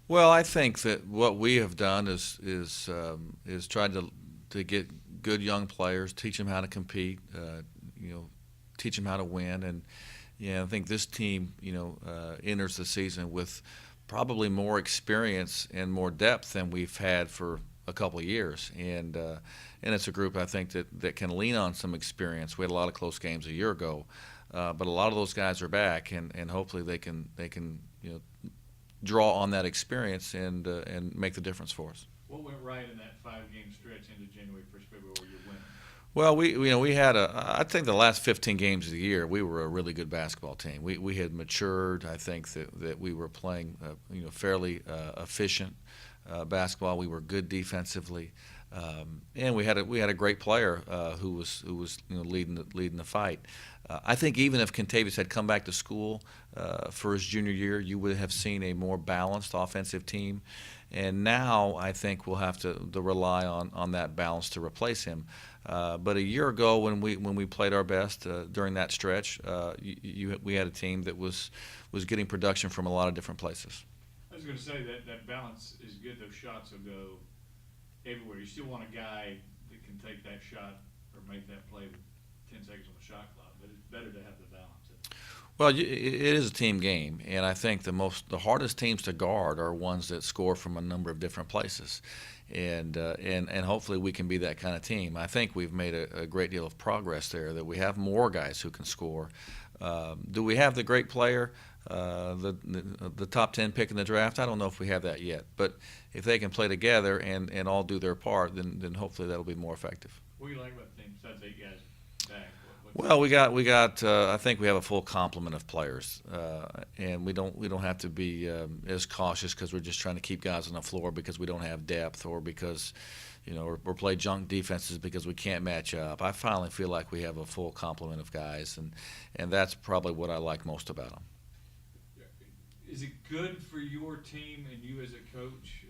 Well, I think that what we have done is tried to get good young players, teach them how to compete, you know, teach them how to win, and yeah, I think this team, enters the season with probably more experience and more depth than we've had for a couple of years, and it's a group I think that can lean on some experience. We had a lot of close games a year ago, but a lot of those guys are back, and hopefully they can draw on that experience and make the difference for us. What went right in that 5 game stretch into January, 1st February where you're winning? Well, we had I think the last 15 games of the year we were a really good basketball team. We had matured. I think that we were playing fairly efficient basketball. We were good defensively, and we had a great player who was leading the fight. I think even if Contavious had come back to school for his junior year, you would have seen a more balanced offensive team. And now I think we'll have to rely on that balance to replace him. But a year ago, when we played our best during that stretch, we had a team that was getting production from a lot of different places. I was going to say that balance is good. Those shots will go everywhere. You still want a guy that can take that shot or make that play with 10 seconds on the shot clock, but it's better to have the balance. Well, it is a team game, and I think the hardest teams to guard are ones that score from a number of different places, and hopefully we can be that kind of team. I think we've made a great deal of progress there. That we have more guys who can score. Do we have the great player, the top 10 pick in the draft? I don't know if we have that yet, but if they can play together and all do their part, then hopefully that'll be more effective. What do you like about the team besides 8 guys back? Well, we got. I think we have a full complement of players, and we don't have to be as cautious because we're just trying to keep guys on the floor because we don't have depth or because, we're play junk defenses because we can't match up. I finally feel like we have a full complement of guys, and that's probably what I like most about them. Is it good for your team and you as a coach,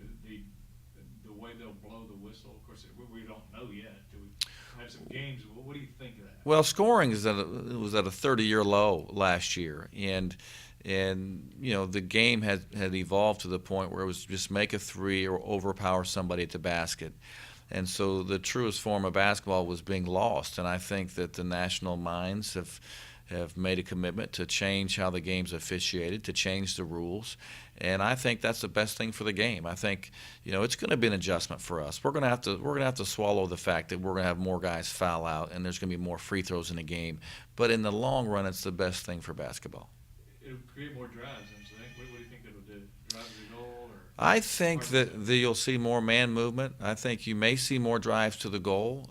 the way they'll blow the whistle? Of course, we don't know yet. Do we have some games? What do you think of that? Well, scoring was at a 30-year low last year, and the game had evolved to the point where it was just make a three or overpower somebody at the basket. And so the truest form of basketball was being lost. And I think that the national minds have made a commitment to change how the game's officiated, to change the rules. And I think that's the best thing for the game. I think, it's going to be an adjustment for us. We're going to have to swallow the fact that we're going to have more guys foul out and there's going to be more free throws in the game. But in the long run, it's the best thing for basketball. It'll create more drives, I'm saying. What do you think it'll do? Drive to the goal? I think that you'll see more man movement. I think you may see more drives to the goal.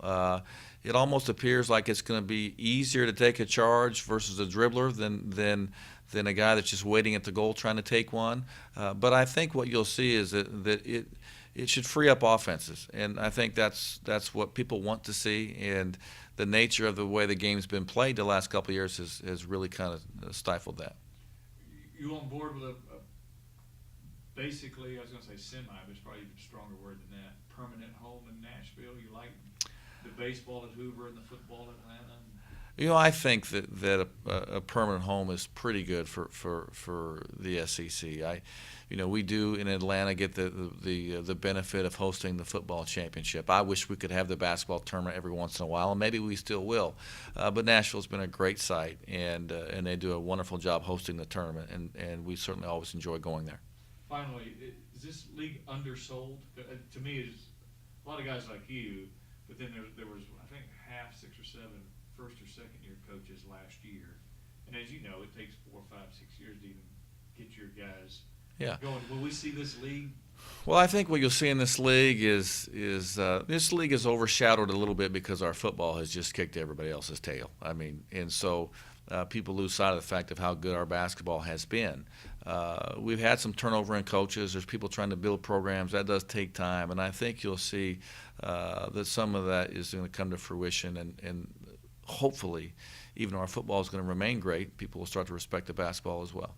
It almost appears like it's going to be easier to take a charge versus a dribbler than a guy that's just waiting at the goal trying to take one. But I think what you'll see is that it should free up offenses, and I think that's what people want to see. And the nature of the way the game's been played the last couple of years has really kind of stifled that. You on board with basically, I was going to say semi, but it's probably a stronger word than that, permanent home in Nashville? You like the baseball at Hoover and the football at Atlanta? I think that a permanent home is pretty good for the SEC. We do in Atlanta get the benefit of hosting the football championship. I wish we could have the basketball tournament every once in a while, and maybe we still will. But Nashville's been a great site, and they do a wonderful job hosting the tournament, and we certainly always enjoy going there. Finally, is this league undersold? To me, it's a lot of guys like you, but then there was, I think, 6 or 7 first or second year coaches last year. And as you know, it takes 4, 5, 6 years to even get your guys going. Will we see this league? Well, I think what you'll see in this league is this league is overshadowed a little bit because our football has just kicked everybody else's tail. I mean, and so people lose sight of the fact of how good our basketball has been. We've had some turnover in coaches. There's people trying to build programs. That does take time, and I think you'll see that some of that is going to come to fruition, and hopefully, even though our football is going to remain great, people will start to respect the basketball as well.